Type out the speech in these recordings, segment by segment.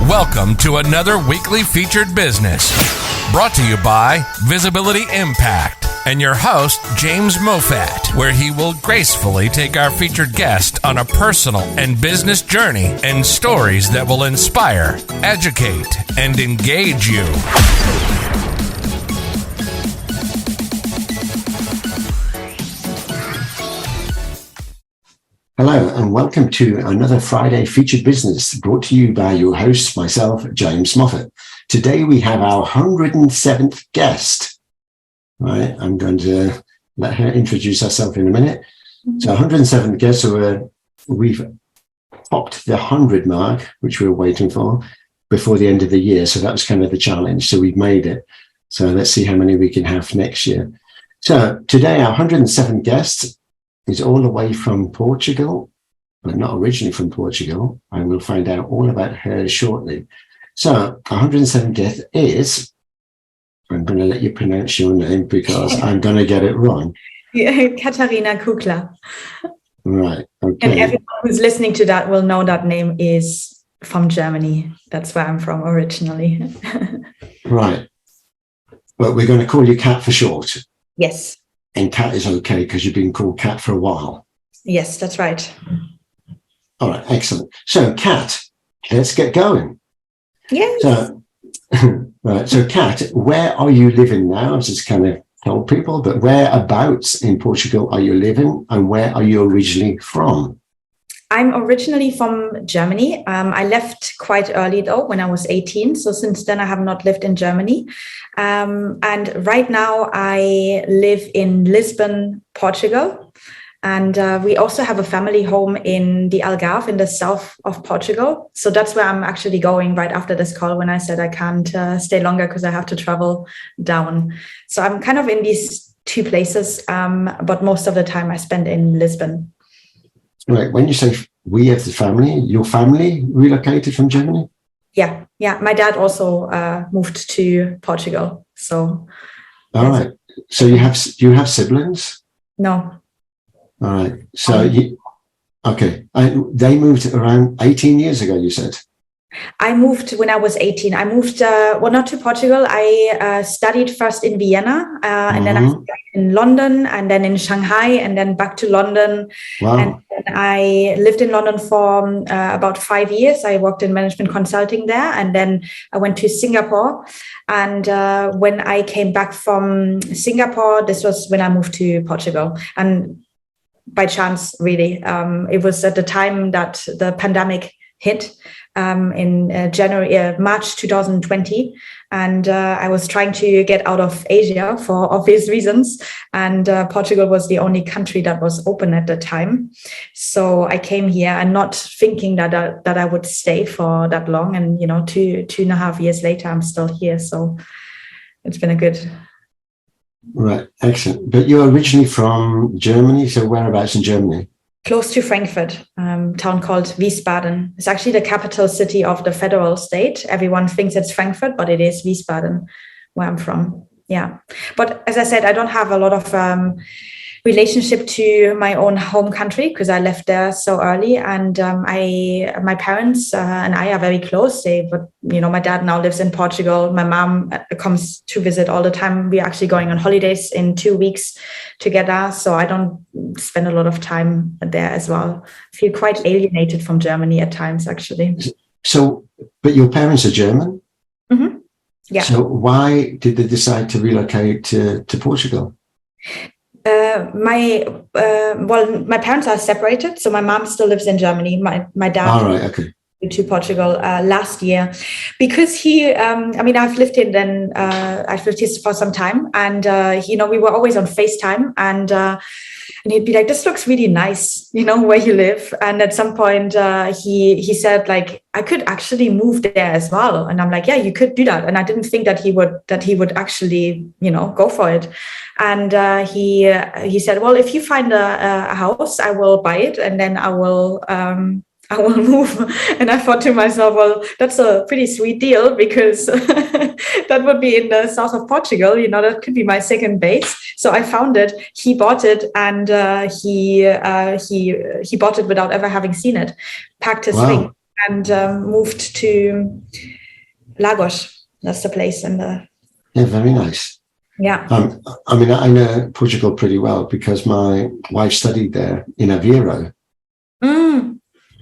Welcome to another weekly featured business brought to you by Visibility Impact and your host, James Moffat, where he will gracefully take our featured guest on a personal and business journey and stories that will inspire, educate, and engage you. Hello and welcome to another Friday featured business brought to you by your host, myself, James Moffat. Today we have our 107th guest. Right, I'm going to let her introduce herself in a minute. So 107th guest, so we've popped the 100 mark, which we were waiting for before the end of the year. So that was kind of the challenge. So we've made it. So let's see how many we can have next year. So today our 107th guest is all the way from Portugal, but not originally from Portugal. And we'll find out all about her shortly. So 107th guest is, I'm going to let you pronounce your name because I'm going to get it wrong. 𝗘𝗔𝗖𝗛𝗥. Right. Okay. And everyone who's listening to that will know that name is from Germany. That's where I'm from originally. Right. Well, we're going to call you Kat for short. Yes. And Kat is okay because you've been called Kat for a while. Yes, that's right. All right. Excellent. So, Kat, let's get going. Yes. So, right. So, Kat, where are you living now? I've just kind of told people, but whereabouts in Portugal are you living and where are you originally from? I'm originally from Germany. I left quite early though, when I was 18. So since then I have not lived in Germany. And right now I live in Lisbon, Portugal. And we also have a family home in the Algarve in the south of Portugal. So that's where I'm actually going right after this call when I said I can't stay longer because I have to travel down. So I'm kind of in these two places, but most of the time I spend in Lisbon. Right. When you say we have the family, your family relocated from Germany? Yeah. My dad also moved to Portugal. So. All right. So you have siblings? No. All right. So okay. They moved around 18 years ago, you said? I moved when I was 18. I moved, not to Portugal. I studied first in Vienna, and then I studied in London, and then in Shanghai, and then back to London. Wow. And then I lived in London for about 5 years. I worked in management consulting there, and then I went to Singapore. And when I came back from Singapore, this was when I moved to Portugal. And by chance, really, it was at the time that the pandemic hit. In March 2020. And I was trying to get out of Asia for obvious reasons. And Portugal was the only country that was open at the time. So I came here and not thinking that I would stay for that long. And, 2.5 years later, I'm still here. So it's been a good. Right. Excellent. But you're originally from Germany. So whereabouts in Germany? Close to Frankfurt, town called Wiesbaden. It's actually the capital city of the federal state. Everyone thinks it's Frankfurt, but it is Wiesbaden, where I'm from. Yeah. But as I said, I don't have a lot of relationship to my own home country because I left there so early. And my parents and I are very close. My dad now lives in Portugal. My mom comes to visit all the time. We're actually going on holidays in 2 weeks together. So I don't spend a lot of time there as well. I feel quite alienated from Germany at times, actually. So, but your parents are German? Mm-hmm. Yeah. So why did they decide to relocate to Portugal? My parents are separated. So my mom still lives in Germany. My dad. All right. Okay. To Portugal last year because he I've lived here for some time, and we were always on FaceTime, and he'd be like, this looks really nice, where you live. And at some point he said, like, I could actually move there as well. And I'm like, yeah, you could do that. And I didn't think that he would actually go for it. And he said, well, if you find a house, I will buy it, and then I will move. And I thought to myself, well, that's a pretty sweet deal because that would be in the south of Portugal. That could be my second base. So I found it. He bought it, and he bought it without ever having seen it. Packed his thing and moved to Lagos. That's the place in the. Yeah, very nice. Yeah. I mean, I know Portugal pretty well because my wife studied there in Aveiro.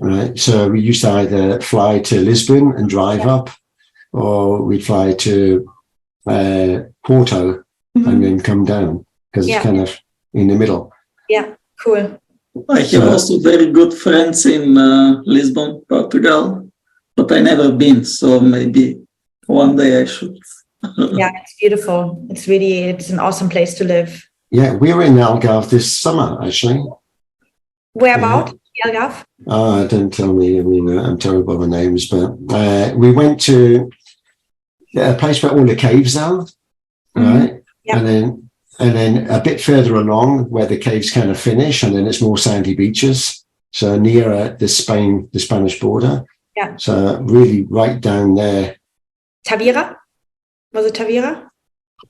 Right. So we used to either fly to Lisbon and drive up, or we'd fly to Porto and then come down because it's kind of in the middle. Yeah, cool. I have also very good friends in Lisbon, Portugal, but I never been. So maybe one day I should. Yeah, it's beautiful. It's an awesome place to live. Yeah, we were in Algarve this summer, actually. Where about? Algarve? Don't tell me. I mean, I'm terrible with names, but we went to a place where all the caves are, right? Yeah. And then a bit further along where the caves kind of finish, and then it's more sandy beaches. So nearer the Spanish border. Yeah. So really right down there. Tavira? Was it Tavira?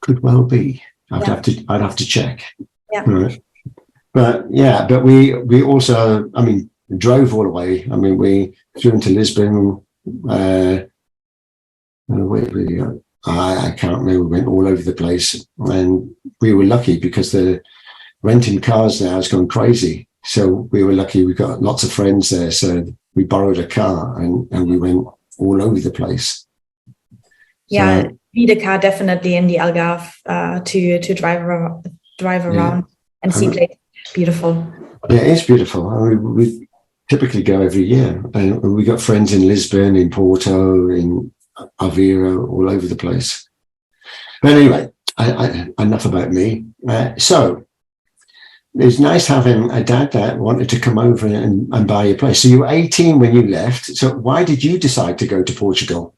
Could well be. I'd have to check. Yeah. Right. But we also, I mean, drove all the way. I mean, we flew into Lisbon. Where did we go? I can't remember. We went all over the place, and we were lucky because the renting cars now has gone crazy. So we were lucky. We got lots of friends there, so we borrowed a car and we went all over the place. Yeah, so, need a car definitely in the Algarve to drive around and see places. Beautiful. Yeah, it's beautiful. I mean, we typically go every year, and we got friends in Lisbon, in Porto, in Aveiro, all over the place. But anyway, enough about me. So it's nice having a dad that wanted to come over and buy your place. So you were 18 when you left. So why did you decide to go to Portugal?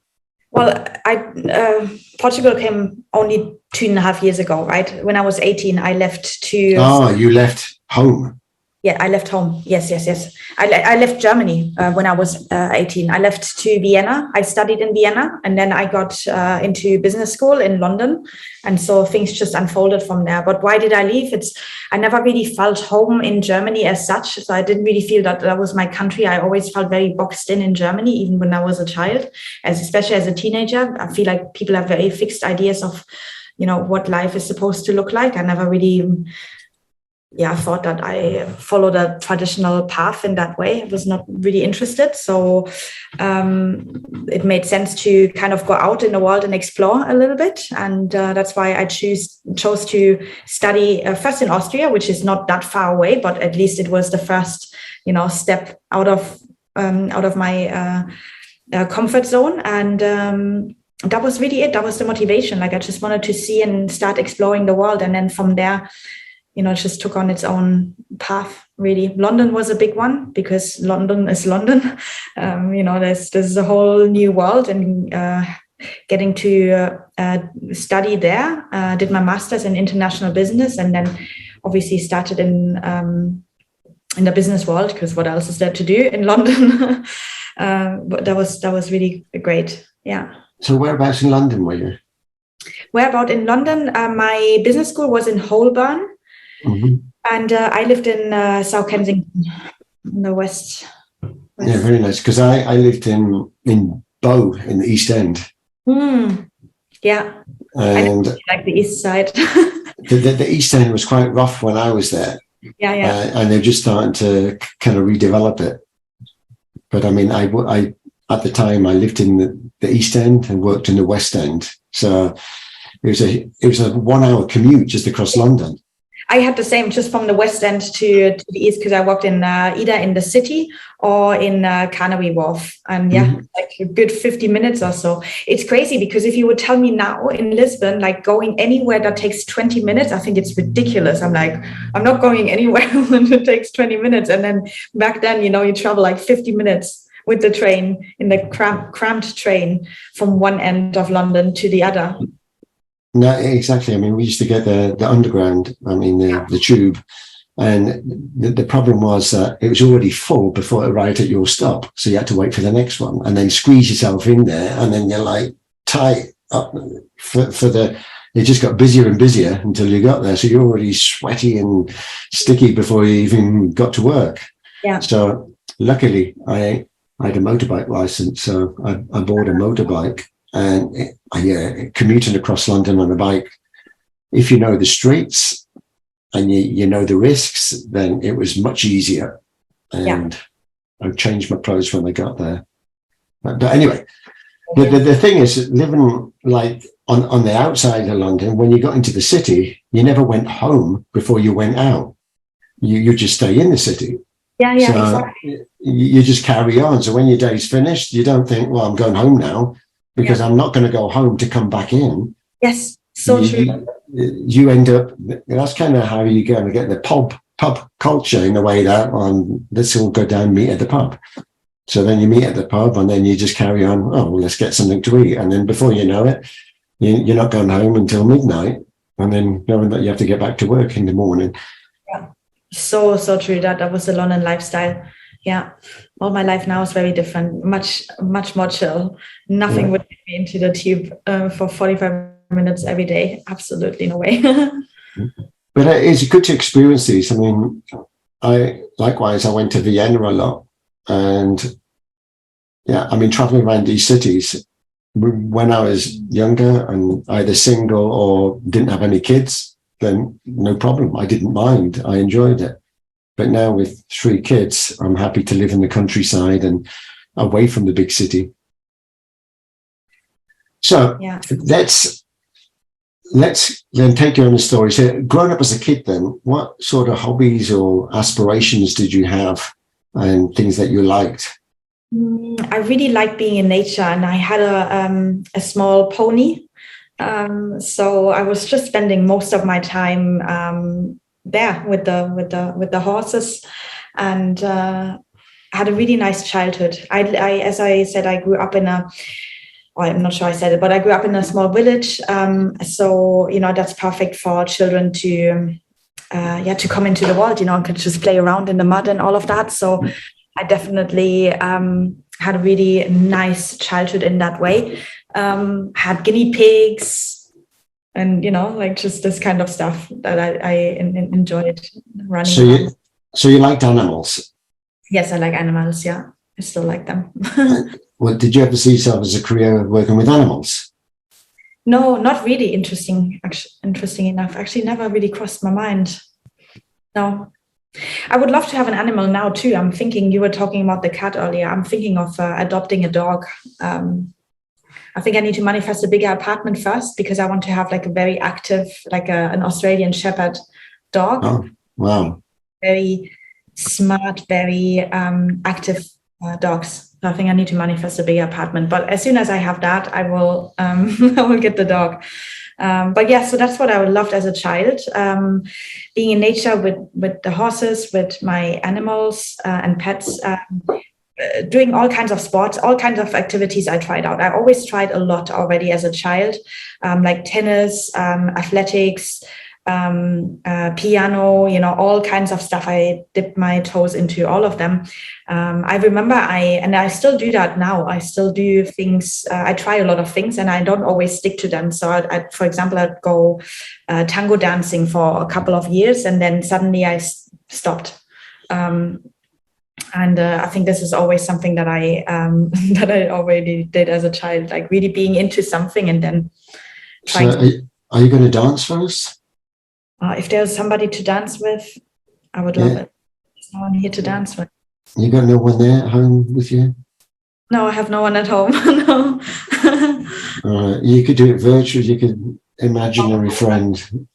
Well, Portugal came only 2.5 years ago, right? When I was 18, I left to... Oh, you left home. Yeah, I left home. Yes. I left Germany when I was 18. I left to Vienna. I studied in Vienna, and then I got into business school in London. And so things just unfolded from there. But why did I leave? I never really felt home in Germany as such. So I didn't really feel that was my country. I always felt very boxed in Germany, even when I was a child, especially as a teenager. I feel like people have very fixed ideas of, what life is supposed to look like. I never really... I thought that I followed a traditional path in that way. I was not really interested. So it made sense to kind of go out in the world and explore a little bit. And that's why I chose to study first in Austria, which is not that far away, but at least it was the first, step out of my comfort zone. And that was really it. That was the motivation. Like I just wanted to see and start exploring the world. And then from there, it just took on its own path, really. London was a big one because London is London. There's a whole new world, and getting to study there, did my master's in international business, and then obviously started in the business world, because what else is there to do in London? But that was really great. Yeah. So whereabouts in London were you? Whereabout in London? My business school was in Holborn. Mm-hmm. And I lived in 𝗬𝗘𝗔𝗥 in the west. Yeah, very nice. Because I lived in Bow in the East End. Yeah, and I like the East Side. the East End was quite rough when I was there. Yeah. And they're just starting to kind of redevelop it. But I mean, I at the time I lived in the East End and worked in the West End, so it was a 1 hour commute just across London. I had the same, just from the West End to the East, because I worked in either in the city or in Canary Wharf. And like a good 50 minutes or so. It's crazy, because if you would tell me now in Lisbon, like going anywhere that takes 20 minutes, I think it's ridiculous. I'm like, I'm not going anywhere when it takes 20 minutes. And then back then, you travel like 50 minutes with the train, in the cramped train from one end of London to the other. No, exactly. I mean, we used to get the underground, the tube. And the problem was that it was already full before it arrived at your stop. So you had to wait for the next one and then squeeze yourself in there. And then you're like tight up it just got busier and busier until you got there. So you're already sweaty and sticky before you even got to work. Yeah. So luckily, I I had a motorbike license, so I bought a motorbike, and commuting across London on a bike. If you know the streets and you know the risks, then it was much easier. And I changed my clothes when I got there. But anyway, the thing is, living like on the outside of London, when you got into the city, you never went home before you went out. You just stay in the city. So exactly. You just carry on. So when your day's finished, you don't think, well, I'm going home now, because I'm not going to go home to come back in. Yes, so true. You end up, that's kind of how you're going to get the pub culture, in a way that, let's all go down and meet at the pub. So then you meet at the pub, and then you just carry on, oh, well, let's get something to eat. And then before you know it, you're not going home until midnight, and then knowing that you have to get back to work in the morning. Yeah, so true. That was the London lifestyle. Yeah, all my life now is very different, much more chill. Nothing would get me into the tube for 45 minutes every day. Absolutely no way. But it's good to experience these. I mean, I went to Vienna a lot, and traveling around these cities when I was younger and either single or didn't have any kids, then no problem. I didn't mind. I enjoyed it. But now with 3 kids, I'm happy to live in the countryside and away from the big city. So let's then take you on the story. So growing up as a kid then, what sort of hobbies or aspirations did you have and things that you liked? I really liked being in nature, and I had a small pony. So I was just spending most of my time there with the horses, and had a really nice childhood. I as I said, I grew up in I'm not sure I said it, but I grew up in a small village. So, that's perfect for children to come into the world, and could just play around in the mud and all of that. So I definitely had a really nice childhood in that way. Had guinea pigs and, just this kind of stuff that I enjoyed running around. So you liked animals? Yes, I like animals. Yeah, I still like them. Well, did you ever see yourself as a career working with animals? No, not really. Interesting enough. Actually, never really crossed my mind. No. I would love to have an animal now too. I'm thinking, you were talking about the cat earlier. I'm thinking of adopting a dog. I think I need to manifest a bigger apartment first, because I want to have like a very active, like an Australian Shepherd dog. Oh, wow. Very smart, very active dogs. So I think I need to manifest a bigger apartment. But as soon as I have that, I will I will get the dog. But yeah, so that's what I loved as a child, being in nature with the horses, with my animals and pets, doing all kinds of sports, all kinds of activities I tried out. I always tried a lot already as a child, like tennis, athletics, piano, all kinds of stuff. I dipped my toes into all of them. I remember I still do that now. I still do things. I try a lot of things, and I don't always stick to them. So for example, I'd go tango dancing for a couple of years, and then suddenly I stopped. And I think this is always something that I already did as a child, like really being into something and then trying. So are you going to dance for us? If there's somebody to dance with, I would love it. There's no one here to dance with. You got no one there at home with you? No, I have no one at home. No. You could do it virtually. You could imaginary friend.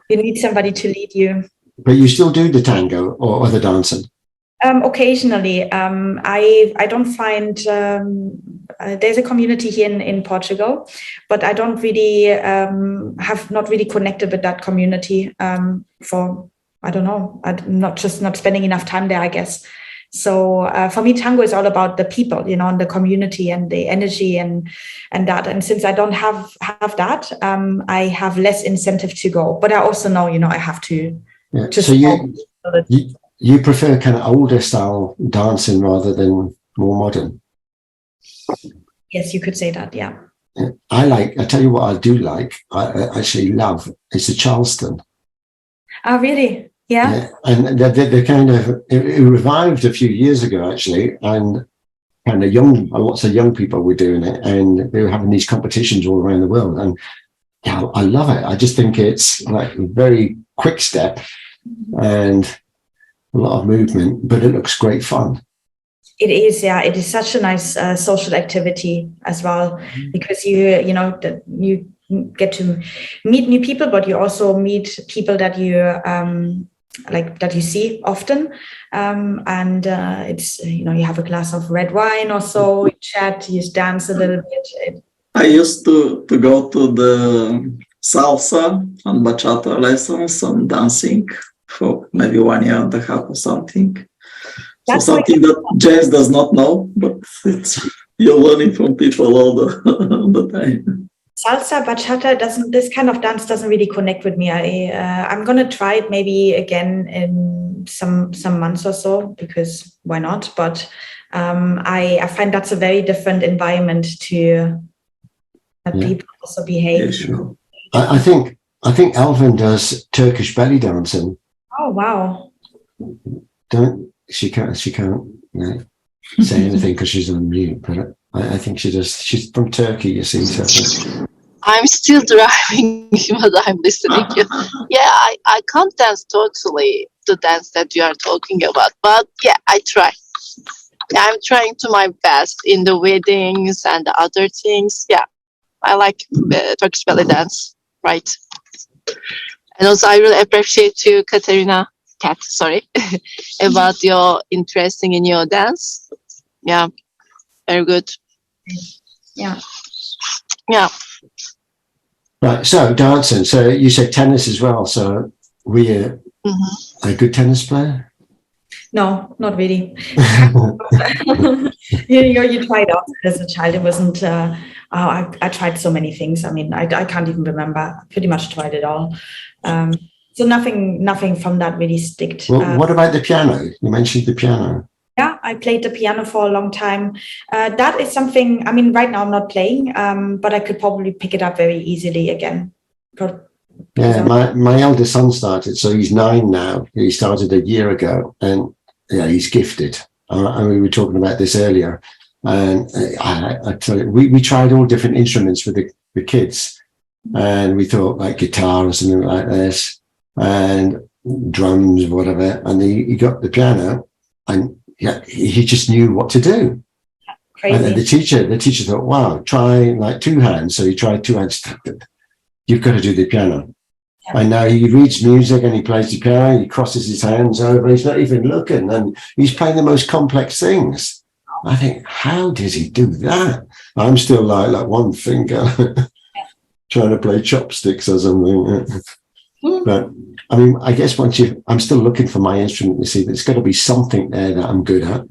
You need somebody to lead you. But you still do the tango or other dancing? Occasionally. I don't find there's a community here in Portugal, but I don't really have not really connected with that community for, I don't know, I'm not spending enough time there, I guess. So for me, tango is all about the people, and the community and the energy and that. And since I don't have that, I have less incentive to go. But I also know, I have to. Yeah. So you prefer kind of older style dancing rather than more modern? Yes, you could say that. Yeah. I tell you what I do like. I actually love. It's the Charleston. Oh, really? Yeah. And the kind of it revived a few years ago actually, and kind of lots of young people were doing it, and they were having these competitions all around the world. And yeah, I love it. I just think it's like a very quick step and a lot of movement, but it looks great fun. It is, yeah. It is such a nice social activity as well, because you get to meet new people, but you also meet people that you that you see often, and it's you have a glass of red wine or so, you chat, you dance a little bit. I used to go to the salsa and bachata lessons and dancing for maybe 1.5 years or something. That's so something that James does not know, but you're learning from people all the time. Salsa, bachata this kind of dance doesn't really connect with me. I'm gonna try it maybe again in some months or so, because why not? But I find that's a very different environment to people also behave. Yeah, sure. I think Alvin does Turkish belly dancing. Oh wow! She can't say anything because she's on mute, but I think she does. She's from Turkey, you see. So. I'm still driving, but I'm listening. Yeah, I can't dance totally the dance that you are talking about, but yeah, I try. Yeah, I'm trying to my best in the weddings and the other things. Yeah, I like Turkish belly dance, right? And also, I really appreciate you, Kat, about your interest in your dance. Yeah, very good. Yeah. Right, so dancing. So you said tennis as well. So were you a good tennis player? No, not really. you tried out as a child. It wasn't. I tried so many things. I mean, I can't even remember. I pretty much tried it all. So nothing from that really sticked. Well, what about the piano? You mentioned the piano. Yeah, I played the piano for a long time. That is something, I mean, right now I'm not playing, but I could probably pick it up very easily again. Yeah, my eldest son started, so he's 9 now. He started a year ago, and yeah, he's gifted. And we were talking about this earlier. And I tell you, we tried all different instruments with the kids, and we thought like guitar or something like this, and drums, whatever. And he got the piano, and yeah, he just knew what to do. Crazy. And the teacher thought, wow, try like 2 hands. So he tried 2 hands. You've got to do the piano. Yeah. And now he reads music and he plays the piano. He crosses his hands over. He's not even looking, and he's playing the most complex things. I think, how does he do that? I'm still like one finger trying to play chopsticks or something. But I mean, I guess I'm still looking for my instrument. You see, there's got to be something there that I'm good at.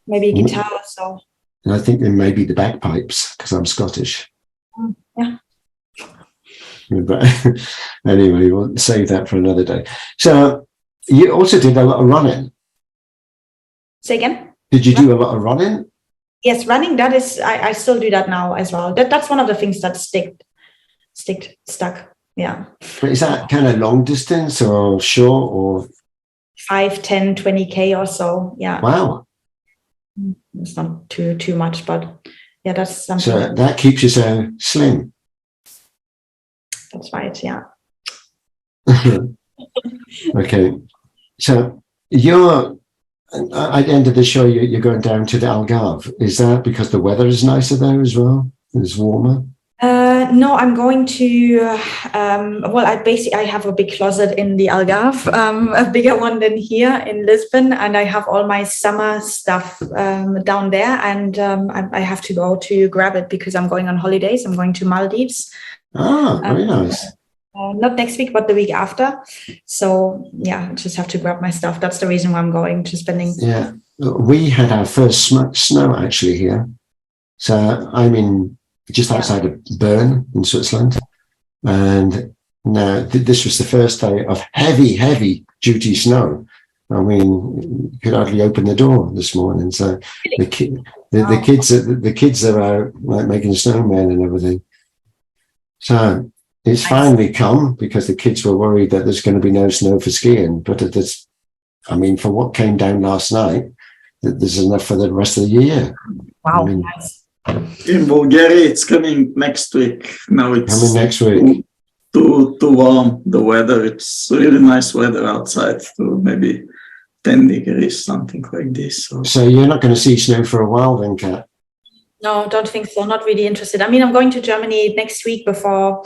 Maybe a guitar or so. And I think there may be the bagpipes because I'm Scottish. Yeah. But anyway, we'll save that for another day. So you also did a lot of running. Say again? Did you do a lot of running? Yes, running. That is, I still do that now as well. That's one of the things that stuck. Yeah. But is that kind of long distance or short or 5, 10, 20K or so? Yeah. Wow. It's not too much, but yeah, that's something. So that keeps you so slim. That's right. Yeah. Okay. So you're at the end of the show, you're going down to the Algarve. Is that because the weather is nicer there as well? It's warmer? No, I'm going to, I have a big closet in the Algarve, a bigger one than here in Lisbon, and I have all my summer stuff down there, and I have to go to grab it because I'm going on holidays. I'm going to Maldives. Ah, very nice. Not next week, but the week after. So yeah, I just have to grab my stuff. That's the reason why I'm going to spending. Yeah, we had our first snow actually here. So I'm in just outside of Bern in Switzerland. And now this was the first day of heavy duty snow. I mean, you could hardly open the door this morning. So the kids are out like making snowmen and everything. So it's finally come because the kids were worried that there's going to be no snow for skiing. But for what came down last night, there's enough for the rest of the year. Wow, nice. In Bulgaria, it's coming next week. Now it's coming next week. Too warm, the weather. It's really nice weather outside, to maybe 10 degrees, something like this. So you're not going to see snow for a while then, Kat? No, don't think so. Not really interested. I mean, I'm going to Germany next week before,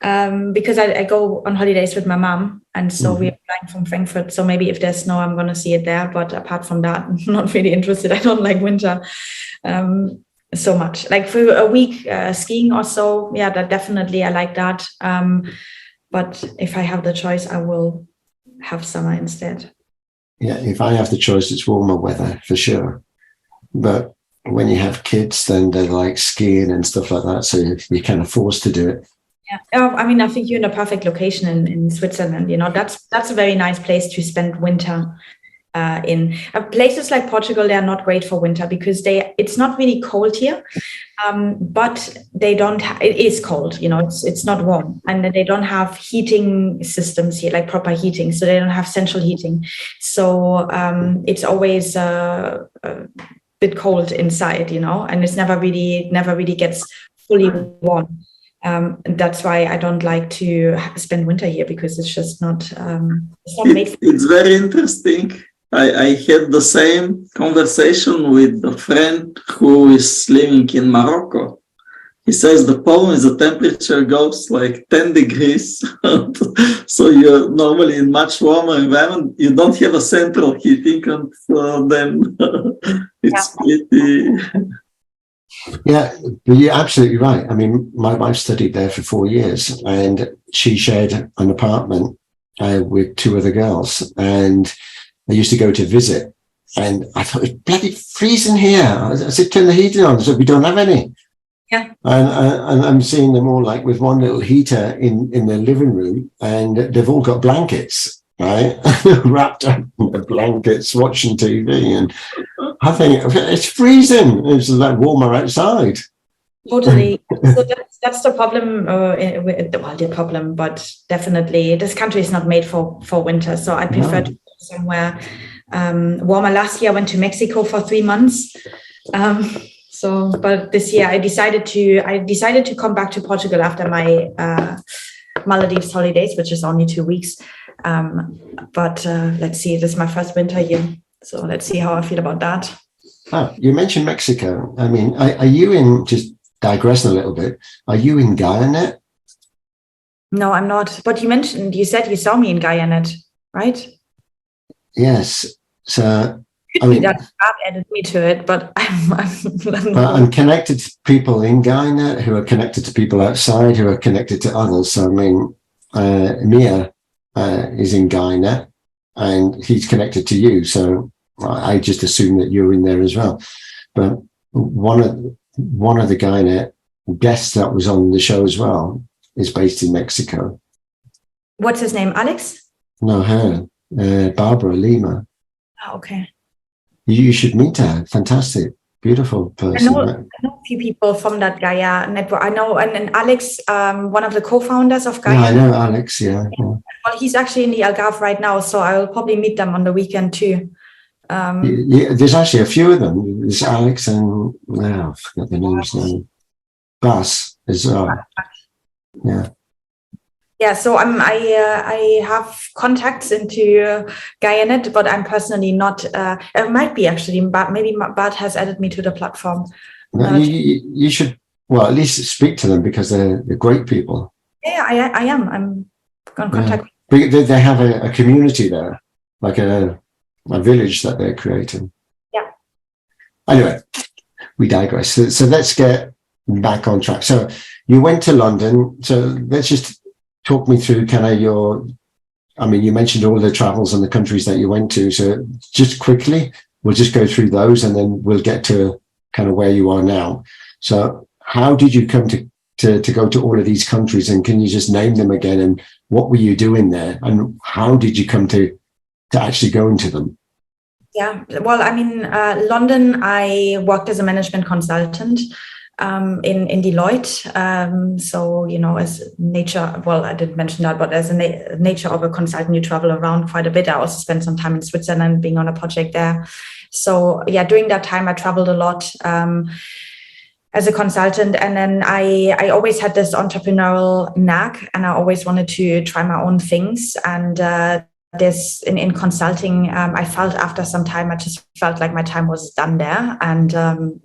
because I go on holidays with my mom, and so we're flying from Frankfurt. So maybe if there's snow, I'm going to see it there. But apart from that, I'm not really interested. I don't like winter so much. Like for a week skiing or so, yeah, that definitely I like that. But if I have the choice, I will have summer instead. Yeah, if I have the choice, it's warmer weather for sure. But when you have kids, then they like skiing and stuff like that, so you're kind of forced to do it. Yeah, I mean, I think you're in a perfect location in Switzerland. You know, that's a very nice place to spend winter in. Places like Portugal, they are not great for winter because it's not really cold here, but they don't. It is cold, you know. It's not warm, and they don't have heating systems here, like proper heating. So they don't have central heating. So it's always bit cold inside, you know, and it's never really gets fully warm. And that's why I don't like to spend winter here, because it's just not made for. It's very interesting. I had the same conversation with a friend who is living in Morocco. He says the problem is the temperature goes like 10 degrees. So you're normally in much warmer environment. You don't have a central heating, and then it's pretty. Yeah, you're absolutely right. I mean, my wife studied there for 4 years, and she shared an apartment with two other girls. And I used to go to visit, and I thought, it's bloody freezing here. I said, turn the heating on. So we don't have any. Yeah. And I'm seeing them all like with one little heater in their living room, and they've all got blankets, right? Wrapped up in the blankets, watching TV. And I think it's freezing. It's like warmer outside. Totally. So that's the problem. The problem, but definitely this country is not made for winter. So I prefer to go somewhere warmer. Last year I went to Mexico for 3 months. But this year I decided to come back to Portugal after my Maldives holidays, which is only 2 weeks. But let's see. This is my first winter here, so let's see how I feel about that. Oh, you mentioned Mexico. I mean, are you in? Just digressing a little bit. Are you in GaiaNet? No, I'm not. But you said you saw me in GaiaNet, right? Yes. So. I mean, that added me to it, but I'm connected to people in GaiaNet who are connected to people outside who are connected to others. So I mean, Mia is in GaiaNet, and he's connected to you. So I just assume that you're in there as well. But one of the GaiaNet guests that was on the show as well is based in Mexico. What's his name? Alex? No, her, Barbara Lima. Oh, okay. You should meet her. Fantastic, beautiful person. I know a few people from that Gaia network. I know, and Alex, one of the co-founders of Gaia. Yeah, I know Alex. Yeah. Well, he's actually in the Algarve right now, so I will probably meet them on the weekend too. There's actually a few of them. There's Alex and I forgot the names now. Bas as well. Yeah. Yeah, so I have contacts into GaiaNet, but I'm personally not. It might be actually, but maybe Bart has added me to the platform. No, you should, well, at least speak to them, because they're great people. Yeah, I am. I'm going to contact. Yeah. They have a community there, like a village that they're creating. Yeah. Anyway, we digress. So let's get back on track. So you went to London. So let's just talk me through kind of you mentioned all the travels and the countries that you went to. So just quickly, we'll just go through those, and then we'll get to kind of where you are now. So how did you come to go to all of these countries, and can you just name them again? And what were you doing there? And how did you come to actually go into them? Yeah, well, I mean, London, I worked as a management consultant. In 𝗬𝗢𝗨𝗥. So, you know, as nature, well, I didn't mention that, but as a nature of a consultant, you travel around quite a bit. I also spent some time in Switzerland being on a project there. So yeah, during that time, I traveled a lot as a consultant. And then I always had this entrepreneurial knack, and I always wanted to try my own things. And this in consulting, I felt after some time, I just felt like my time was done there. And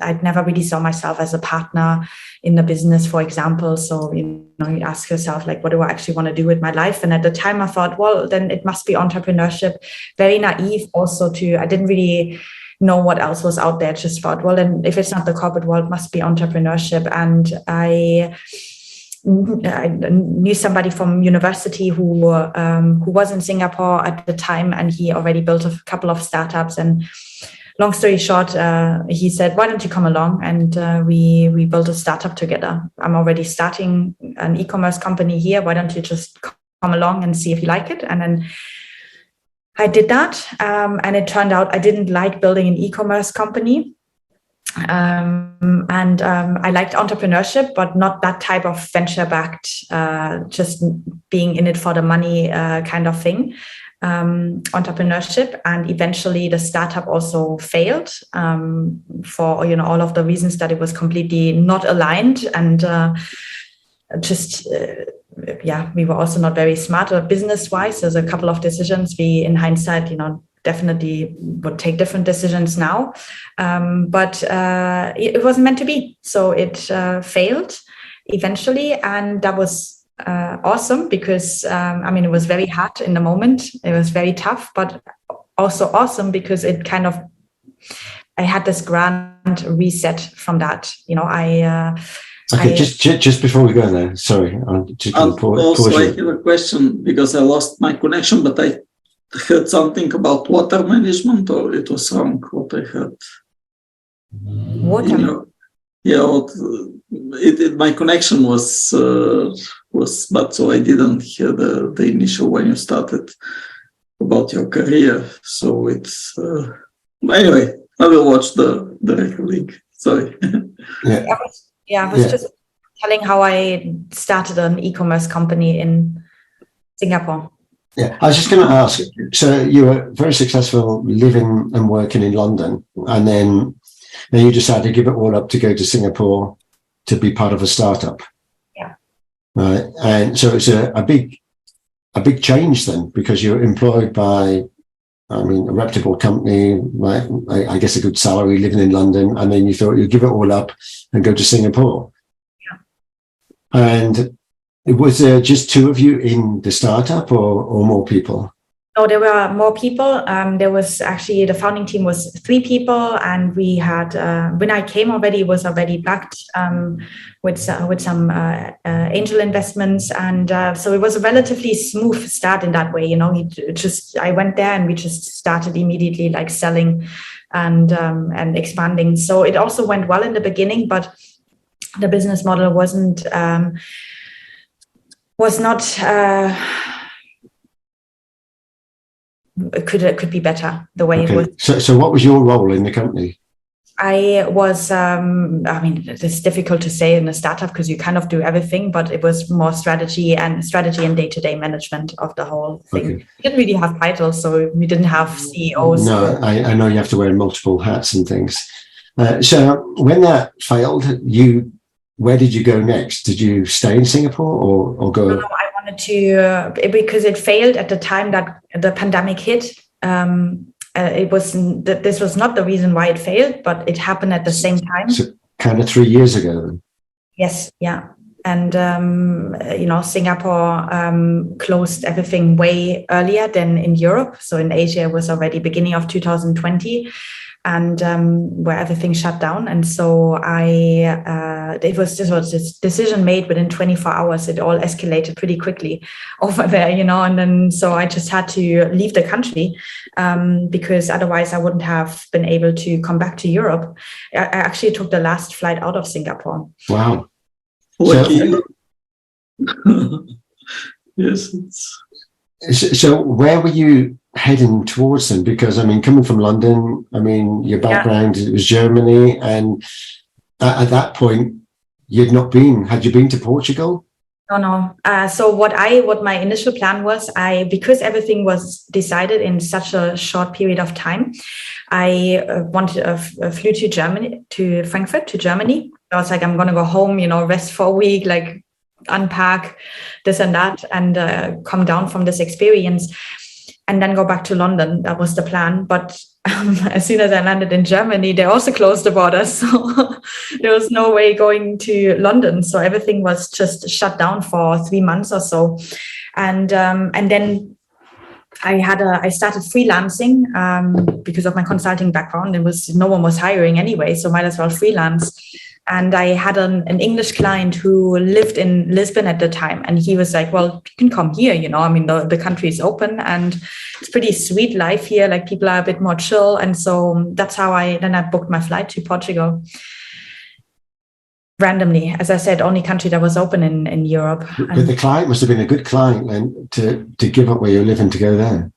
I'd never really saw myself as a partner in the business, for example. So, you ask yourself, like, what do I actually want to do with my life? And at the time I thought, well, then it must be entrepreneurship. Very naive also I didn't really know what else was out there. Just thought, well, then if it's not the corporate world, it must be entrepreneurship. And I knew somebody from university who was in Singapore at the time, and he already built a couple of startups. And long story short, he said, why don't you come along? And we built a startup together. I'm already starting an e-commerce company here. Why don't you just come along and see if you like it? And then I did that. And it turned out I didn't like building an e-commerce company. And I liked entrepreneurship, but not that type of venture-backed, just being in it for the money kind of thing. Entrepreneurship, and eventually the startup also failed for all of the reasons that it was completely not aligned, and we were also not very smart business-wise. There's a couple of decisions we, in hindsight, definitely would take different decisions now. But it wasn't meant to be. So it failed eventually. And that was awesome because, it was very hard in the moment. It was very tough, but also awesome because it kind of, I had this grand reset from that. Okay, just before we go there, sorry. I'm just going to pause I you. have a question because I lost my connection, but I heard something about water management, or it was wrong what I heard. Water? My connection was bad, so I didn't hear the initial when you started about your career. So it's anyway, I will watch the recording. Sorry. I was just telling how I started an e-commerce company in Singapore. Yeah, I was just going to ask, so you were very successful living and working in London, and then you decided to give it all up to go to Singapore to be part of a startup. Yeah. Right. And so it's a big change then, because you're employed by, a reputable company, right? I guess a good salary, living in London, and then you thought you'd give it all up and go to Singapore. Yeah. And was there just two of you in the startup or more people? No, there were more people. There was actually, the founding team was 3 people, and we had, when I came already, it was already backed with some angel investments. And so it was a relatively smooth start in that way. I went there and we just started immediately like selling and expanding. So it also went well in the beginning, but the business model was not it could be better the way it was. So what was your role in the company? I was it's difficult to say in a startup because you kind of do everything, but it was more strategy and day-to-day management of the whole thing. Okay. We didn't really have titles, so we didn't have CEOs. No, I know you have to wear multiple hats and things. So when that failed, where did you go next? Did you stay in Singapore or go? No, I wanted to, because it failed at the time that the pandemic hit. This was not the reason why it failed, but it happened at the same time. So kind of 3 years ago then? Yes, yeah. And, Singapore closed everything way earlier than in Europe. So in Asia, it was already beginning of 2020. And where everything shut down. And so this was this decision made within 24 hours. It all escalated pretty quickly over there, and then so I just had to leave the country because otherwise I wouldn't have been able to come back to Europe. I actually took the last flight out of Singapore. Wow. Yes. So where were you heading towards them? Because coming from London, your background was Germany, and at that point had you been to Portugal? No. So what my initial plan was, because everything was decided in such a short period of time, I flew to Germany, to Frankfurt, to Germany. I was like, I'm going to go home, rest for a week, like unpack this and that, and come down from this experience, and then go back to London. That was the plan. But as soon as I landed in Germany, they also closed the borders. So there was no way going to London. So everything was just shut down for 3 months or so. And then I started freelancing because of my consulting background. No one was hiring anyway, so might as well freelance. And I had an English client who lived in Lisbon at the time. And he was like, well, you can come here, the country is open and it's pretty sweet life here. Like people are a bit more chill. And so that's how I booked my flight to Portugal. Randomly, as I said, only country that was open in Europe. But the client must have been a good client then to give up where you're living to go there.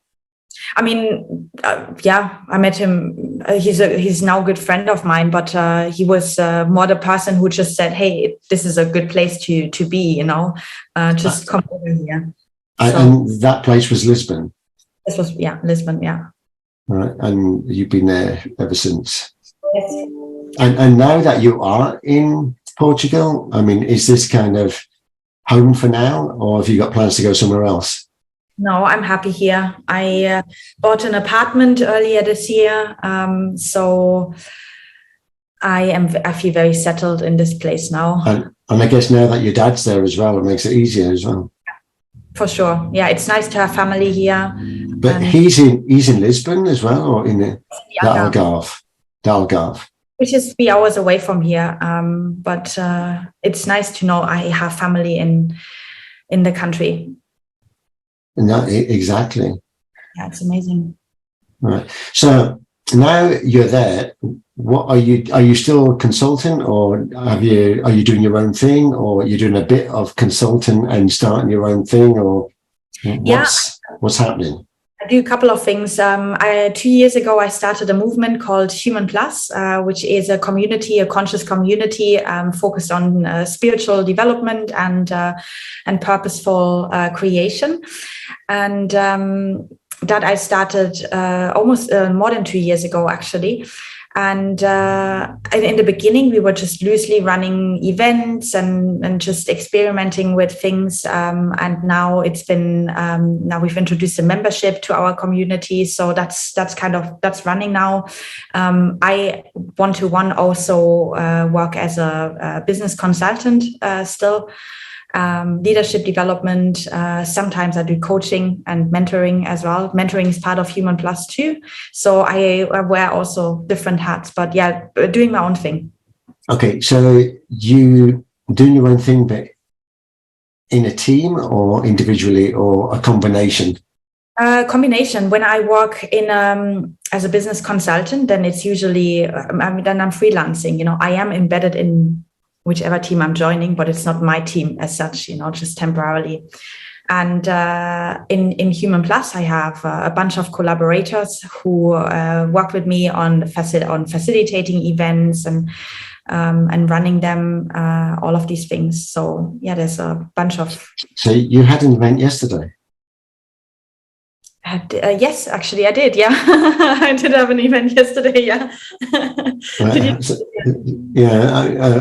I mean, I met him. He's now a good friend of mine, but he was more the person who just said, "Hey, this is a good place to be, just come over here." And that place was Lisbon. This was Lisbon, yeah. Right, and you've been there ever since. Yes. And now that you are in Portugal, I mean, is this kind of home for now, or have you got plans to go somewhere else? No, I'm happy here. I bought an apartment earlier this year, so I feel very settled in this place now. And I guess now that your dad's there as well, it makes it easier as well. For sure, yeah, it's nice to have family here. But he's in Lisbon as well, or in 𝗪𝗪𝗪𝗪, which is 3 hours away from here. But it's nice to know I have family in the country. No, exactly. Yeah, it's amazing. Right. So now you're there. What are you still consulting, or are you doing your own thing, or you're doing a bit of consulting and starting your own thing, or what's happening? I do a couple of things. 2 years ago, I started a movement called humanplus, which is a community, a conscious community focused on spiritual development and purposeful creation. And that I started almost more than 2 years ago, actually. And in the beginning, we were just loosely running events and just experimenting with things. And now now we've introduced a membership to our community. So that's running now. I one-to-one also work as a business consultant still. Leadership development. Sometimes I do coaching and mentoring as well. Mentoring is part of humanplus too. So I wear also different hats, but doing my own thing. Okay, so you doing your own thing, but in a team or individually, or a combination? Combination. When I work in as a business consultant, then it's usually then I'm freelancing. I am embedded in whichever team I'm joining, but it's not my team as such, just temporarily. And in humanplus, I have a bunch of collaborators who work with me on facilitating events and running them, all of these things. So there's a bunch of. So you had an event yesterday? Yes, actually I did. Yeah, I did have an event yesterday. Yeah. I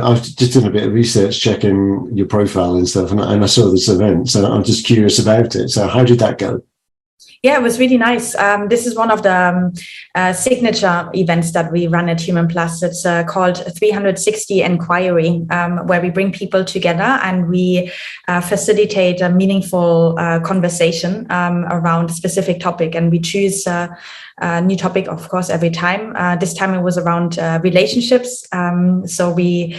was just doing a bit of research, checking your profile and stuff, and I saw this event, so I'm just curious about it. So how did that go? Yeah, it was really nice. This is one of the signature events that we run at humanplus. It's called 360 Inquiry, where we bring people together and we facilitate a meaningful conversation around a specific topic. And we choose a new topic, of course, every time. This time it was around relationships. So we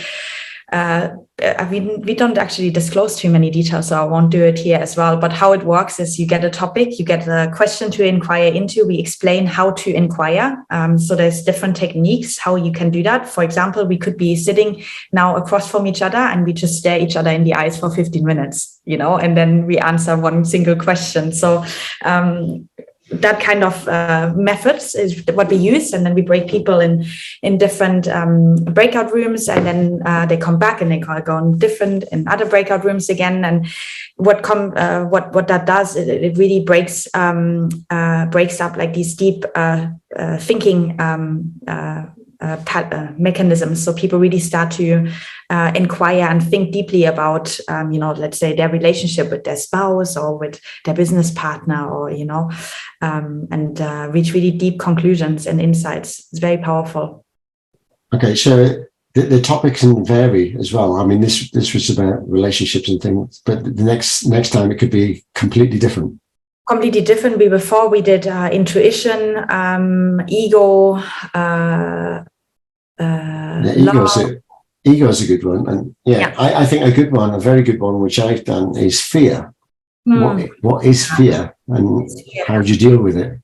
don't actually disclose too many details, so I won't do it here as well. But how it works is you get a topic, you get a question to inquire into. We explain how to inquire. So there's different techniques how you can do that. For example, we could be sitting now across from each other and we just stare each other in the eyes for 15 minutes, and then we answer one single question. So that kind of methods is what we use, and then we break people in different breakout rooms, and then they come back and they go on different in other breakout rooms again. And what that does, it really breaks up like these deep thinking mechanisms. So people really start to inquire and think deeply about, let's say their relationship with their spouse or with their business partner, or, and reach really deep conclusions and insights. It's very powerful. Okay, so the topic can vary as well. I mean, this was about relationships and things, but the next time it could be completely different. Completely different. Before we did intuition, ego, ego is a good one, and I think a very good one, which I've done, is fear. What is fear, and how do you deal with it?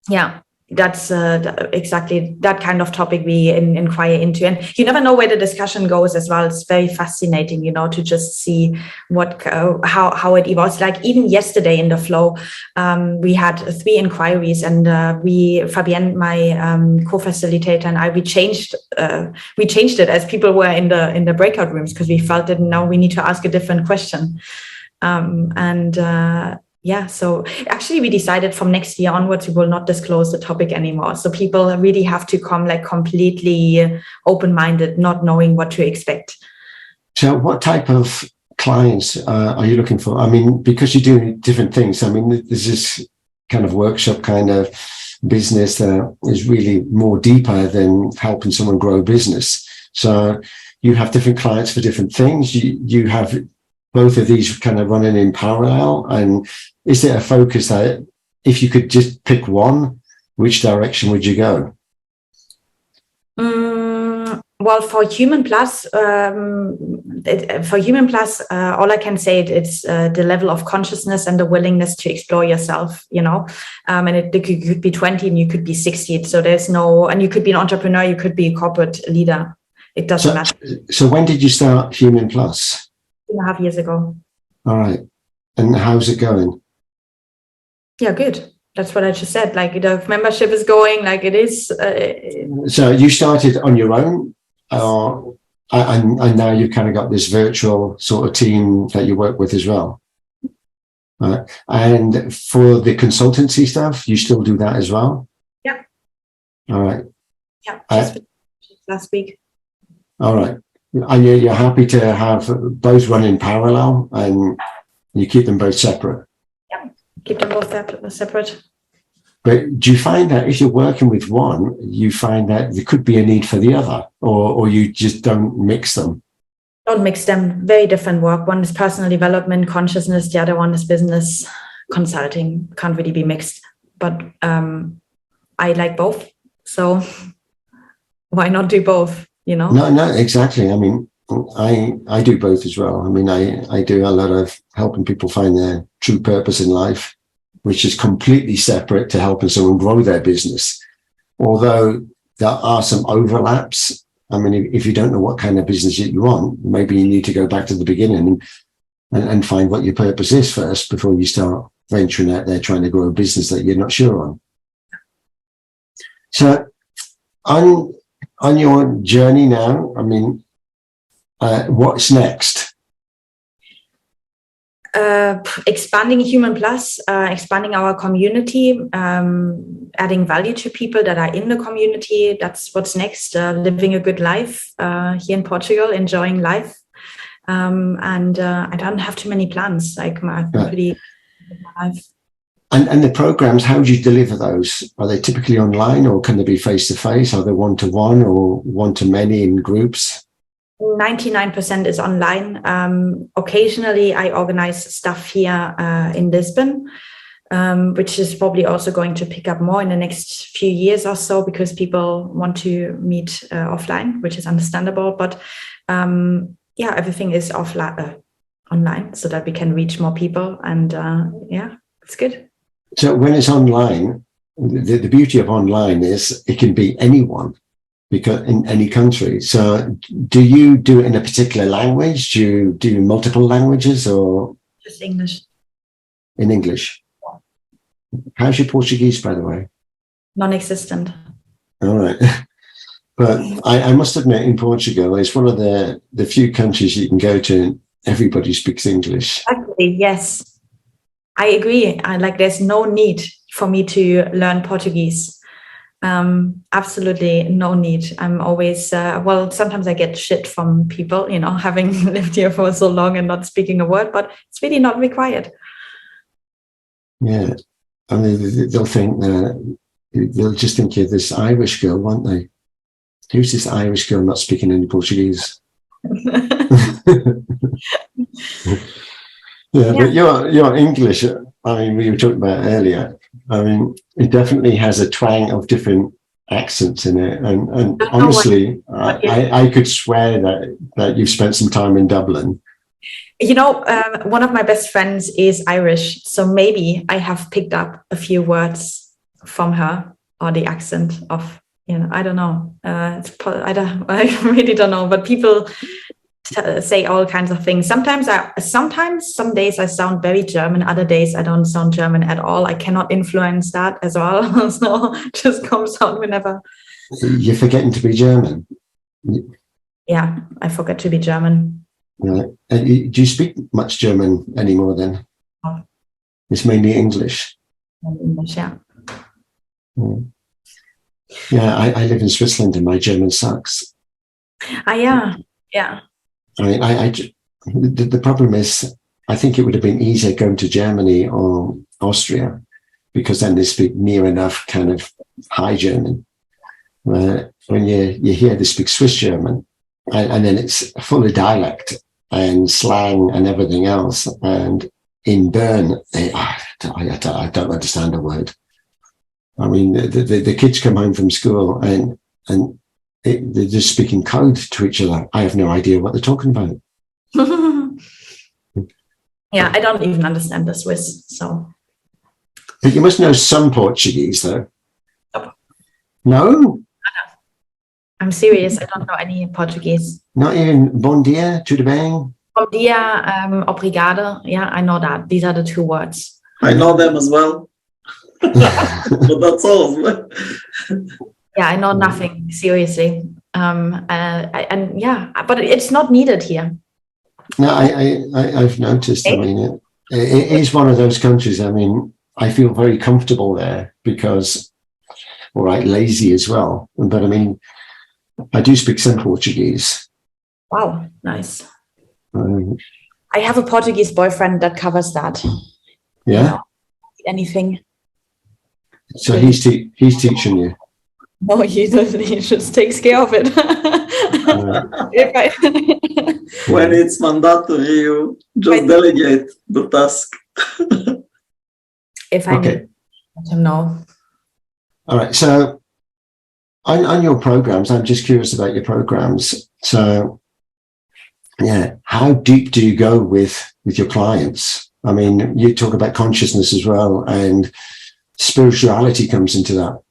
Yeah, that's exactly that kind of topic we inquire into, and you never know where the discussion goes as well. It's very fascinating, to just see how it evolves. Like even yesterday in the flow, we had 3 inquiries, and Fabienne, my co-facilitator, and I, we changed it as people were in the breakout rooms, because we felt that now we need to ask a different question. So actually we decided from next year onwards, we will not disclose the topic anymore. So people really have to come like completely open-minded, not knowing what to expect. So what type of clients are you looking for? I mean, because you do different things. I mean, there's this kind of workshop kind of business that is really more deeper than helping someone grow a business. So you have different clients for different things. You have both of these kind of running in parallel, and is there a focus that if you could just pick one, which direction would you go? Well, for humanplus, all I can say it's the level of consciousness and the willingness to explore yourself, and it could be 20 and you could be 60. So there's no, and you could be an entrepreneur, you could be a corporate leader. It doesn't matter. So when did you start humanplus? 2.5 years ago. All right. And how's it going? Yeah, good. That's what I just said. Like the membership is going like it is. So you started on your own, and now you've kind of got this virtual sort of team that you work with as well. And for the consultancy stuff, you still do that as well? Yeah. All right. Yeah. Just last week. All right. And you're happy to have both run in parallel, and you keep them both separate? Yeah, keep them both separate. But do you find that if you're working with one, you find that there could be a need for the other, or you just don't mix them? Don't mix them. Very different work. One is personal development, consciousness. The other one is business consulting. Can't really be mixed. But I like both. So why not do both? No, exactly. I mean, I do both as well. I mean, I do a lot of helping people find their true purpose in life, which is completely separate to helping someone grow their business. Although there are some overlaps. I mean, if you don't know what kind of business you want, maybe you need to go back to the beginning and find what your purpose is first before you start venturing out there trying to grow a business that you're not sure on. So on your journey now, I mean, what's next? Expanding humanplus, expanding our community, adding value to people that are in the community. That's what's next. Living a good life here in Portugal, enjoying life. And I don't have too many plans. Like I'm pretty life. And the programs, how do you deliver those? Are they typically online, or can they be face-to-face? Are they one-to-one or one-to-many in groups? 99% is online. Occasionally, I organize stuff here in Lisbon, which is probably also going to pick up more in the next few years or so, because people want to meet offline, which is understandable. But everything is online so that we can reach more people. And it's good. So when it's online, the beauty of online is it can be anyone, because in any country. So do you do it in a particular language? Do you do multiple languages, or just English? In English. How's your Portuguese, by the way? Non-existent. All right. But I must admit, in Portugal, it's one of the few countries you can go to and everybody speaks English. Exactly, yes. I agree. There's no need for me to learn Portuguese. Absolutely no need. I'm always, sometimes I get shit from people, having lived here for so long and not speaking a word, but it's really not required. Yeah. I mean, they'll just think you're this Irish girl, won't they? Who's this Irish girl not speaking any Portuguese? Yeah, but your English, I mean, we were talking about earlier. I mean, it definitely has a twang of different accents in it. And honestly, I could swear that you've spent some time in Dublin. One of my best friends is Irish, so maybe I have picked up a few words from her, or the accent of, I don't know. I really don't know, but people say all kinds of things. Some days I sound very German, other days I don't sound German at all. I cannot influence that as well. So it just comes out whenever. You're forgetting to be German. Yeah, I forget to be German. Right. Do you speak much German anymore then? No. It's mainly English. English, yeah. Yeah, I live in Switzerland and my German sucks. Yeah. I mean, the problem is, I think it would have been easier going to Germany or Austria, because then they speak near enough kind of high German. When you hear they speak Swiss German, and then it's full of dialect and slang and everything else. And in Bern, I don't understand a word. I mean, the kids come home from school and they're just speaking code to each other. I have no idea what they're talking about. Yeah, I don't even understand the Swiss. So, but you must know some Portuguese, though. Nope. No? I'm serious. I don't know any Portuguese. Not even bom dia, tudo bem? Bom dia, obrigado. Yeah, I know that. These are the two words. I know them as well. But that's all. Yeah, I know nothing, seriously. But it's not needed here. No, I've noticed. I mean, it is one of those countries. I mean, I feel very comfortable there because, all right, lazy as well. But I mean, I do speak some Portuguese. Wow, nice. I have a Portuguese boyfriend that covers that. Yeah? Anything. So he's teaching you? No, he doesn't. He just takes care of it. When it's mandatory, you just delegate the task. If I need, let him know. All right. So on your programs, I'm just curious about your programs. So, yeah, how deep do you go with your clients? I mean, you talk about consciousness as well, and spirituality comes into that.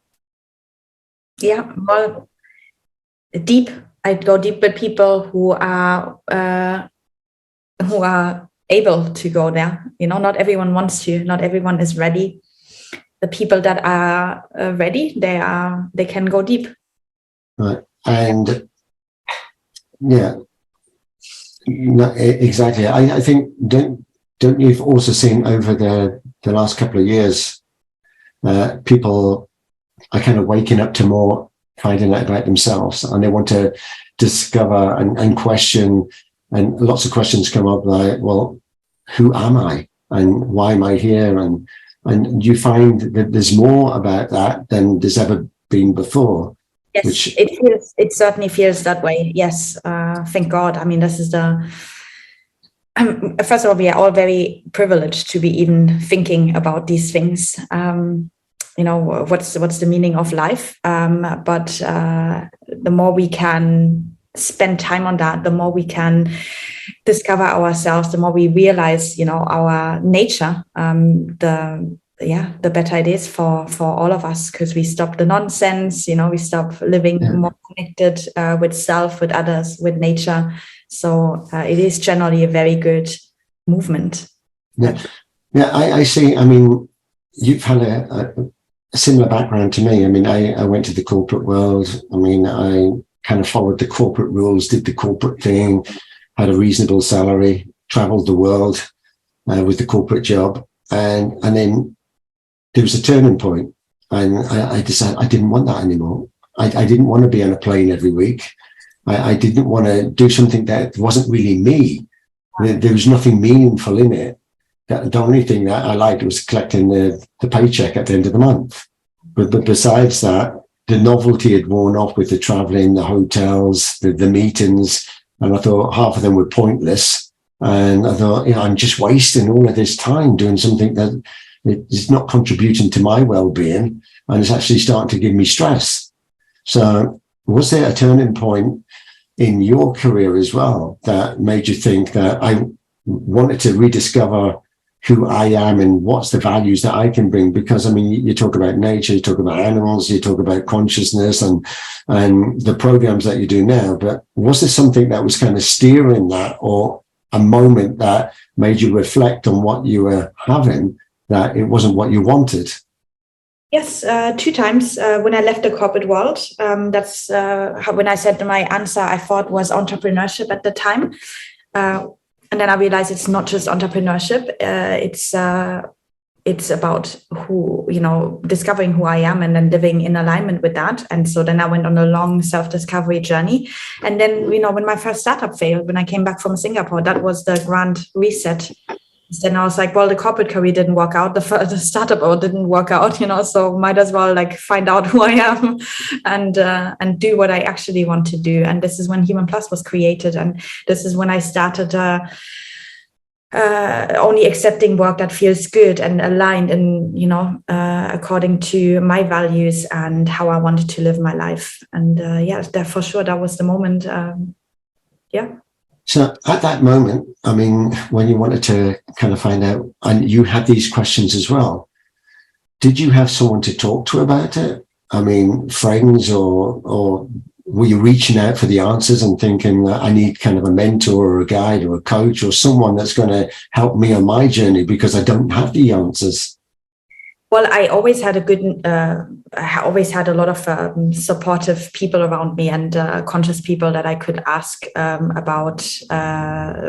Yeah, well, deep. I go deep with people who are able to go there. Not everyone wants to. Not everyone is ready. The people that are ready, they can go deep. Right, and yeah, no, exactly. I think don't you've also seen over the last couple of years, people are kind of waking up to more, finding out about themselves, and they want to discover and question, and lots of questions come up like, well, who am I and why am I here? And you find that there's more about that than there's ever been before. Yes, it certainly feels that way. Yes, thank God. I mean, this is first of all, we are all very privileged to be even thinking about these things. What's the meaning of life? But the more we can spend time on that, the more we can discover ourselves, the more we realize, our nature, the better it is for all of us, because we stop the nonsense, we stop living more connected with self, with others, with nature. So it is generally a very good movement. Yeah, I see. I mean, you've had a similar background to me. I mean, I went to the corporate world. I mean, I kind of followed the corporate rules, did the corporate thing, had a reasonable salary, traveled the world with the corporate job. And then there was a turning point, and I decided I didn't want that anymore. I didn't want to be on a plane every week. I didn't want to do something that wasn't really me. There was nothing meaningful in it. The only thing that I liked was collecting the paycheck at the end of the month. But besides that, the novelty had worn off with the traveling, the hotels, the meetings. And I thought half of them were pointless. And I thought, I'm just wasting all of this time doing something that is not contributing to my well-being. And it's actually starting to give me stress. So was there a turning point in your career as well that made you think that I wanted to rediscover who I am and what's the values that I can bring? Because, I mean, you talk about nature, you talk about animals, you talk about consciousness and the programs that you do now. But was there something that was kind of steering that, or a moment that made you reflect on what you were having, that it wasn't what you wanted? Yes, 2 times when I left the corporate world. That's when I said my answer I thought was entrepreneurship at the time. And then I realized it's not just entrepreneurship. It's about discovering who I am and then living in alignment with that. And so then I went on a long self-discovery journey. And then, when my first startup failed, when I came back from Singapore, that was the grand reset. Then I was like, well, the corporate career didn't work out. The startup didn't work out, so might as well find out who I am and do what I actually want to do. And this is when humanplus was created. And this is when I started only accepting work that feels good and aligned and, according to my values and how I wanted to live my life. And for sure, that was the moment. So at that moment, I mean, when you wanted to kind of find out, and you had these questions as well, did you have someone to talk to about it? I mean, friends, or were you reaching out for the answers and thinking that I need kind of a mentor or a guide or a coach or someone that's going to help me on my journey because I don't have the answers? Well, I always had a lot of supportive people around me and conscious people that I could ask about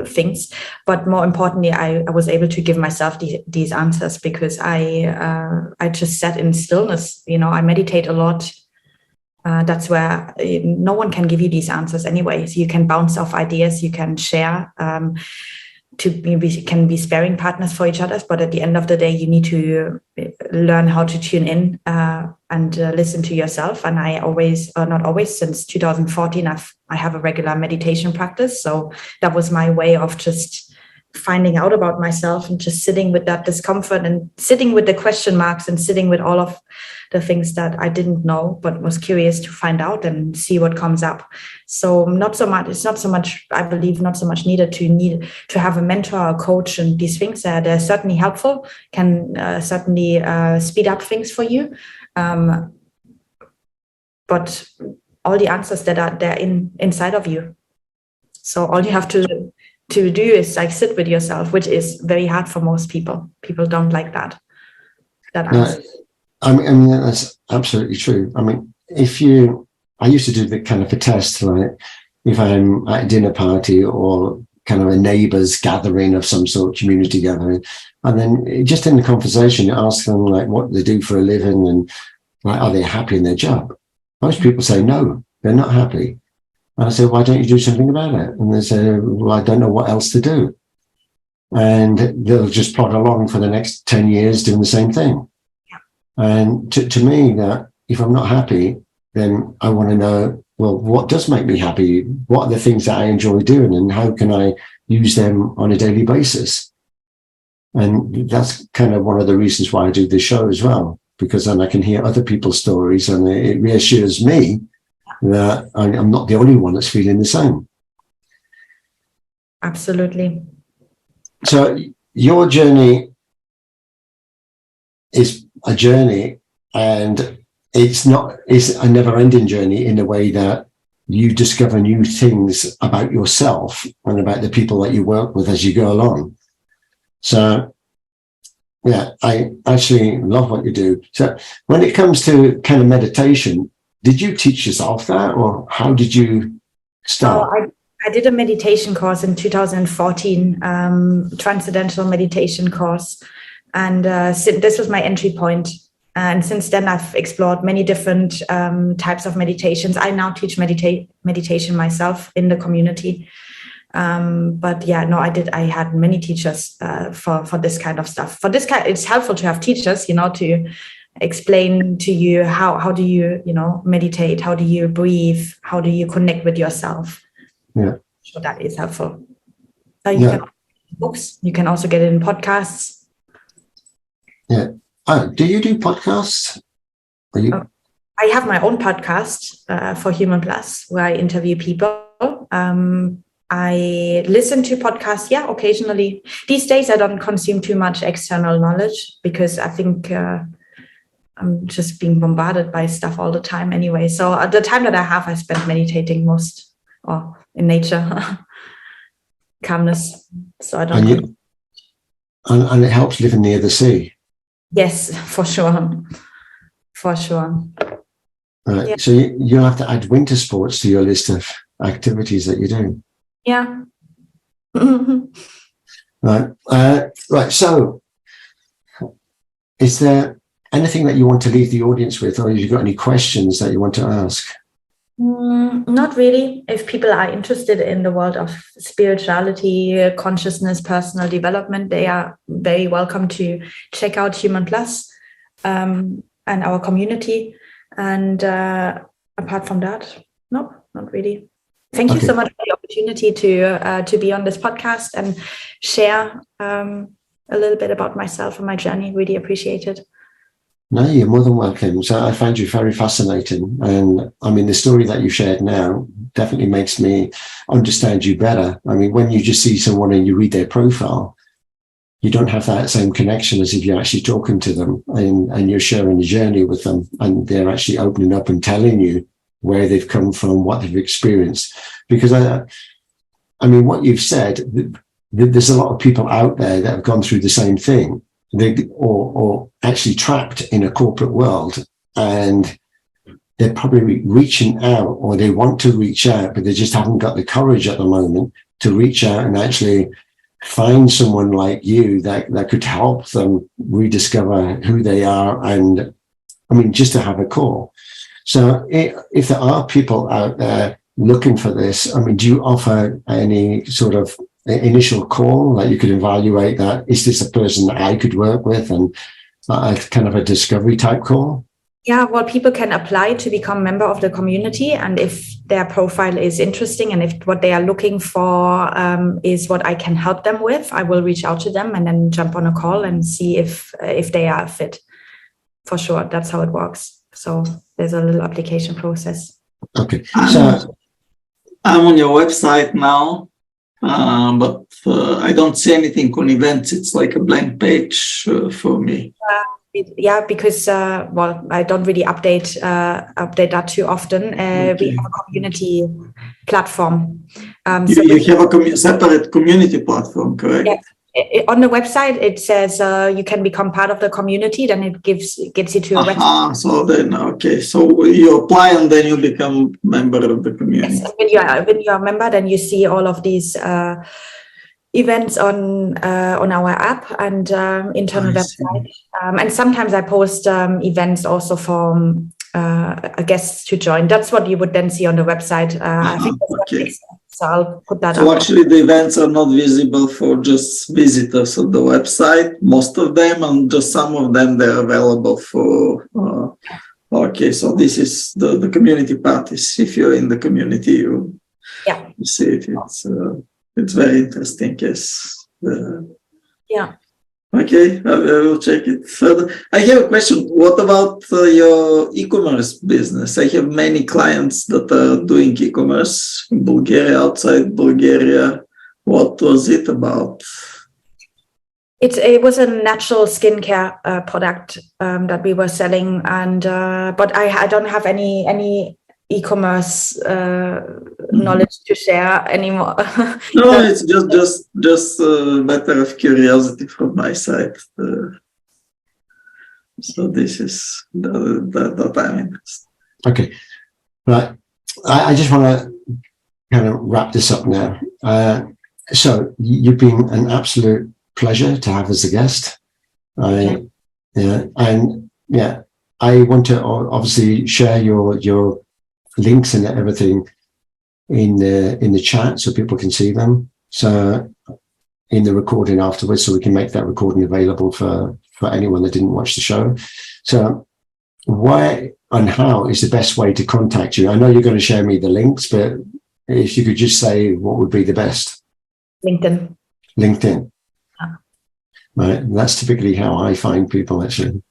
things. But more importantly, I was able to give myself these answers because I just sat in stillness. I meditate a lot. That's where no one can give you these answers anyway. So you can bounce off ideas, you can share. Can be sparing partners for each other, but at the end of the day, you need to learn how to tune in and listen to yourself. And I always, not always, since 2014, I have a regular meditation practice. So that was my way of just finding out about myself and just sitting with that discomfort and sitting with the question marks and sitting with all of the things that I didn't know, but was curious to find out and see what comes up. So it's not so much, I believe, not so much needed to have a mentor or a coach, and these things they're certainly helpful, can certainly speed up things for you. But all the answers they're inside of you. So all you have to do is sit with yourself, which is very hard for most people. People don't like that answer. I mean, that's absolutely true. I mean, I used to do the kind of a test, like if I'm at a dinner party or kind of a neighbour's gathering of some sort, community gathering, and then just in the conversation, you ask them what they do for a living and are they happy in their job? Most people say no, they're not happy. And I say, why don't you do something about it? And they say, well, I don't know what else to do. And they'll just plod along for the next 10 years doing the same thing. And to me, that if I'm not happy, then I want to know, well, what does make me happy? What are the things that I enjoy doing, and how can I use them on a daily basis? And that's kind of one of the reasons why I do this show as well, because then I can hear other people's stories, and it reassures me that I'm not the only one that's feeling the same. Absolutely. So your journey is a journey, and it's a never-ending journey in the way that you discover new things about yourself and about the people that you work with as you go along. So Yeah, I actually love what you do. So when it comes to kind of meditation, did you teach yourself that, or how did you start? I did a meditation course in 2014, transcendental meditation course. And this was my entry point. And since then, I've explored many different types of meditations. I now teach meditation myself in the community. But yeah, no, I had many teachers for this kind of stuff. For this kind, it's helpful to have teachers, to explain to you how do you, meditate, how do you breathe, how do you connect with yourself. Yeah. So that is helpful. You can books. You can also get it in podcasts. Yeah. Do you do podcasts? I have my own podcast for humanplus where I interview people. I listen to podcasts, occasionally. These days, I don't consume too much external knowledge because I think I'm just being bombarded by stuff all the time anyway. So at the time that I have, I spend meditating most, or in nature, calmness. So I don't. And it helps living near the sea. Yes, for sure. For sure. Right. Yeah. So you'll have to add winter sports to your list of activities that you do. Yeah. Right. Right. So is there anything that you want to leave the audience with, or have you got any questions that you want to ask? Not really. If people are interested in the world of spirituality, consciousness, personal development, they are very welcome to check out humanplus and our community. And apart from that, no, not really. Thank you so much for the opportunity to be on this podcast and share a little bit about myself and my journey. Really appreciate it. No, you're more than welcome. So I find you very fascinating. And I mean, the story that you shared now definitely makes me understand you better. I mean, when you just see someone and you read their profile, you don't have that same connection as if you're actually talking to them and you're sharing a journey with them and they're actually opening up and telling you where they've come from, what they've experienced. Because I mean, what you've said, there's a lot of people out there that have gone through the same thing. Or actually trapped in a corporate world, and they're probably reaching out, or they want to reach out, but they just haven't got the courage at the moment to reach out and actually find someone like you that could help them rediscover who they are. And I mean, just to have a call. So if there are people out there looking for this, I mean, do you offer any sort of initial call that you could evaluate that? Is this a person that I could work with, and kind of a discovery type call? Yeah, well, people can apply to become a member of the community. And if their profile is interesting and if what they are looking for is what I can help them with, I will reach out to them and then jump on a call and see if they are a fit. For sure, that's how it works. So there's a little application process. Okay. So I'm on your website now. But I don't see anything on events. It's like a blank page for me. Yeah, because I don't really update that too often. We have a community platform. You have a separate community platform, correct? Yeah. On the website, it says you can become part of the community. Then it gets you to a website. So then, okay. So you apply and then you become member of the community. Yes, when you are a member, then you see all of these events on our app and internal website. And sometimes I post events also for guests to join. That's what you would then see on the website. I think that's so I'll put that up. So actually the events are not visible for just visitors of the website, most of them, and just some of them they're available for okay, so this is the community parties. If you're in the community, you see it. It's very interesting, yes. Okay, I will check it further. I have a question. What about your e-commerce business? I have many clients that are doing e-commerce in Bulgaria, outside Bulgaria. What was it about? It was a natural skincare product that we were selling, and but I don't have any e-commerce knowledge to share anymore. No, it's just a matter of curiosity from my side. So this is the I'm interested. Okay. Right. I just want to kind of wrap this up now. So you've been an absolute pleasure to have as a guest. I want to obviously share your links and everything in the chat so people can see them. So in the recording afterwards, so we can make that recording available for anyone that didn't watch the show. So why and how is the best way to contact you? I know you're going to share me the links, but if you could just say what would be the best. LinkedIn. Yeah. Right. That's typically how I find people, actually.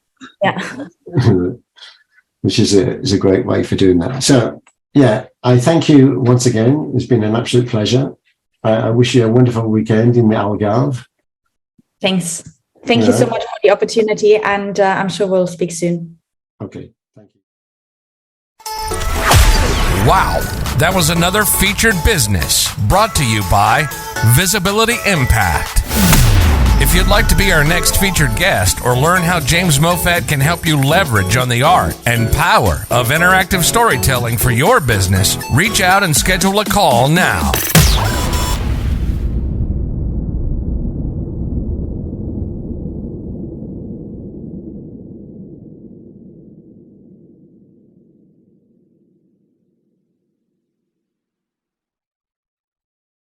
Yeah. Which is a great way for doing that. So yeah, I thank you once again. It's been an absolute pleasure. I wish you a wonderful weekend in the Algarve. Thanks. Thank you so much for the opportunity, and I'm sure we'll speak soon. Okay. Thank you. Wow, that was another featured business brought to you by Visibility Impact. If you'd like to be our next featured guest or learn how James Moffat can help you leverage on the art and power of interactive storytelling for your business, reach out and schedule a call now.